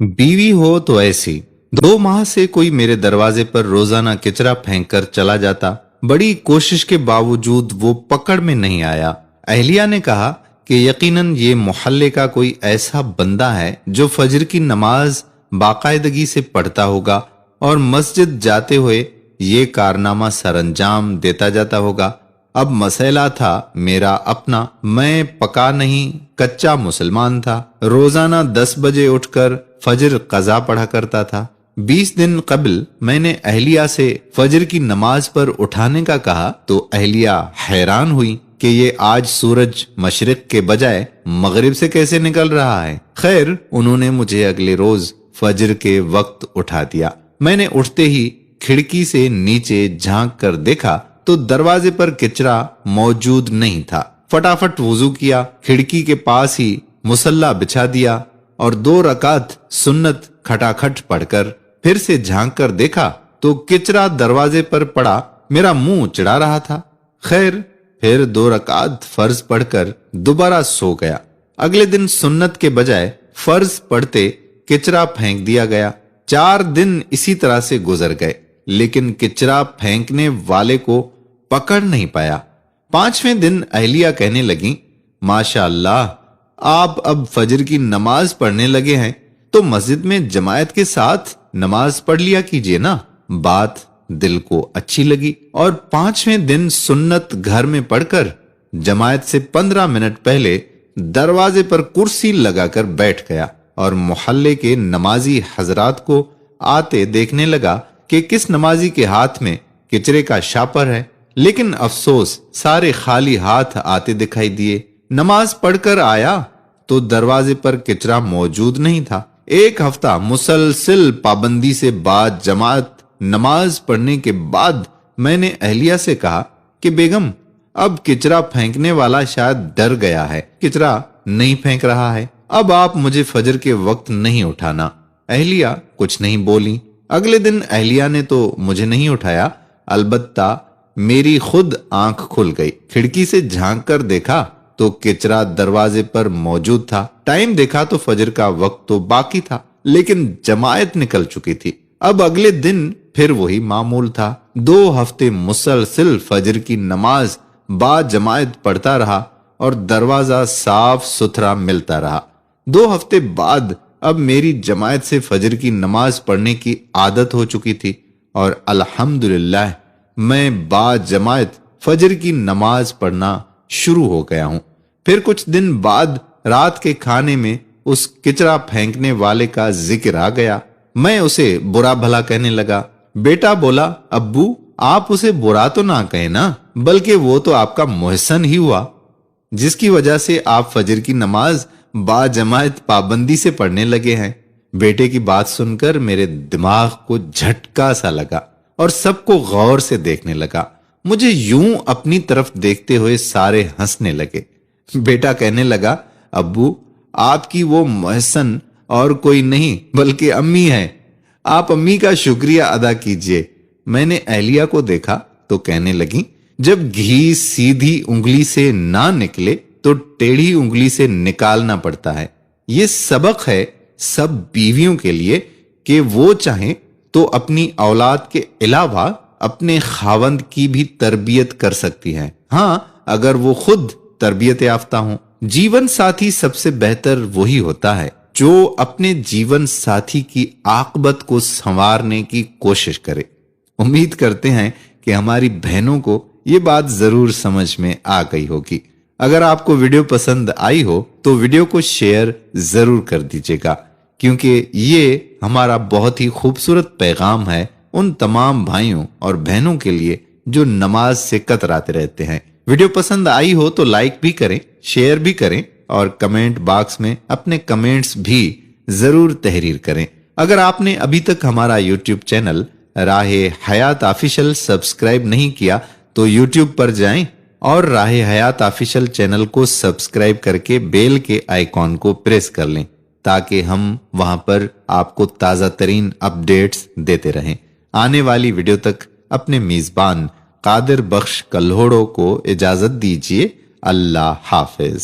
बीवी हो तो ऐसी। 2 माह से कोई मेरे दरवाजे पर रोजाना किचरा फेंक कर चला जाता। बड़ी कोशिश के बावजूद वो पकड़ में नहीं आया। अहलिया ने कहा कि यकीनन ये मोहल्ले का कोई ऐसा बंदा है जो फजर की नमाज बाकायदगी से पढ़ता होगा और मस्जिद जाते हुए ये कारनामा सरंजाम देता जाता होगा। अब मसला था मेरा अपना। मैं पका नहीं कच्चा मुसलमान था। रोजाना 10 बजे उठकर फजर कज़ा पढ़ा करता था। 20 दिन कबल मैंने अहलिया से फजर की नमाज पर उठाने का कहा तो अहलिया हैरान हुई कि ये आज सूरज मशरिक के बजाय मगरिब से कैसे निकल रहा है। खैर, उन्होंने मुझे अगले रोज फजर के वक्त उठा दिया। मैंने उठते ही खिड़की से नीचे झांक कर देखा तो दरवाजे पर किचरा मौजूद नहीं था। फटाफट वुजू किया, खिड़की के पास ही मुसल्ला बिछा दिया और 2 रकात सुन्नत खटाखट पढ़कर फिर से झांक कर देखा तो किचरा दरवाजे पर पड़ा मेरा मुंह चिढ़ा रहा था। खैर, फिर 2 रकात फर्ज पढ़कर दोबारा सो गया। अगले दिन सुन्नत के बजाय फर्ज पढ़ते किचरा फेंक दिया गया। 4 दिन इसी तरह से गुजर गए, लेकिन किचरा फेंकने वाले को पकड़ नहीं पाया। 5वें दिन अहलिया कहने लगी, माशाअल्लाह, आप अब फजर की नमाज पढ़ने लगे हैं तो मस्जिद में जमायत के साथ नमाज पढ़ लिया कीजिए ना। बात दिल को अच्छी लगी और 5वें दिन सुन्नत घर में पढ़कर जमायत से 15 मिनट पहले दरवाजे पर कुर्सी लगाकर बैठ गया और मोहल्ले के नमाजी हजरात को आते देखने लगा कि किस नमाजी के हाथ में किचरे का शापर है। लेकिन अफसोस, सारे खाली हाथ आते दिखाई दिए। नमाज पढ़कर आया तो दरवाजे पर किचरा मौजूद नहीं था। 1 हफ्ता मुसलसिल पाबंदी से बाद जमात नमाज पढ़ने के बाद मैंने अहलिया से कहा कि बेगम, अब किचरा फेंकने वाला शायद डर गया है, किचरा नहीं फेंक रहा है। अब आप मुझे फजर के वक्त नहीं उठाना। अहलिया कुछ नहीं बोली। अगले दिन अहलिया ने तो मुझे नहीं उठाया, अलबत्ता मेरी खुद आंख खुल गई। खिड़की से झांक कर देखा तो किचरा दरवाजे पर मौजूद था। टाइम देखा तो फजर का वक्त तो बाकी था, लेकिन जमायत निकल चुकी थी। अब अगले दिन फिर वही मामूल था। 2 हफ्ते मुसलसिल फजर की नमाज बा जमायत पढ़ता रहा और दरवाजा साफ सुथरा मिलता रहा। 2 हफ्ते बाद अब मेरी जमायत से फजर की नमाज पढ़ने की आदत हो चुकी थी और अल्हम्दुलिल्लाह मैं बा जमायत फजर की नमाज पढ़ना शुरू हो गया हूं। फिर कुछ दिन बाद रात के खाने में उस किचरा फेंकने वाले का जिक्र आ गया। मैं उसे बुरा भला कहने लगा। बेटा बोला, अब्बू, आप उसे बुरा तो ना कहे ना, बल्कि वो तो आपका मोहसन ही हुआ, जिसकी वजह से आप फजर की नमाज बा जमायत पाबंदी से पढ़ने लगे हैं। बेटे की बात सुनकर मेरे दिमाग को झटका सा लगा और सबको गौर से देखने लगा। मुझे यूं अपनी तरफ देखते हुए सारे हंसने लगे। बेटा कहने लगा, अब्बू, आपकी वो मोहसन और कोई नहीं बल्कि अम्मी है। आप अम्मी का शुक्रिया अदा कीजिए। मैंने अहलिया को देखा तो कहने लगी, जब घी सीधी उंगली से ना निकले तो टेढ़ी उंगली से निकालना पड़ता है। ये सबक है सब बीवियों के लिए कि वो चाहें तो अपनी औलाद के अलावा अपने खावंद की भी तरबियत कर सकती हैं। हाँ, अगर वो खुद तरबियत याफ्ता हो। जीवन साथी सबसे बेहतर वही होता है जो अपने जीवन साथी की आकबत को संवारने की कोशिश करे। उम्मीद करते हैं कि हमारी बहनों को ये बात जरूर समझ में आ गई होगी। अगर आपको वीडियो पसंद आई हो तो वीडियो को शेयर जरूर कर दीजिएगा, क्योंकि ये हमारा बहुत ही खूबसूरत पैगाम है उन तमाम भाइयों और बहनों के लिए जो नमाज से कतराते रहते हैं। वीडियो पसंद आई हो तो लाइक भी करें, शेयर भी करें और कमेंट बॉक्स में अपने कमेंट्स भी जरूर तहरीर करें। अगर आपने अभी तक हमारा यूट्यूब चैनल राहे हयात ऑफिशियल सब्सक्राइब नहीं किया तो यूट्यूब पर जाएं और राहे हयात ऑफिशियल चैनल को सब्सक्राइब करके बेल के आइकॉन को प्रेस कर लें, ताकि हम वहां पर आपको ताजा तरीन अपडेट्स देते रहें। आने वाली वीडियो तक अपने मेजबान कादिर बख्श कल्होड़ो को इजाजत दीजिए। अल्लाह हाफिज।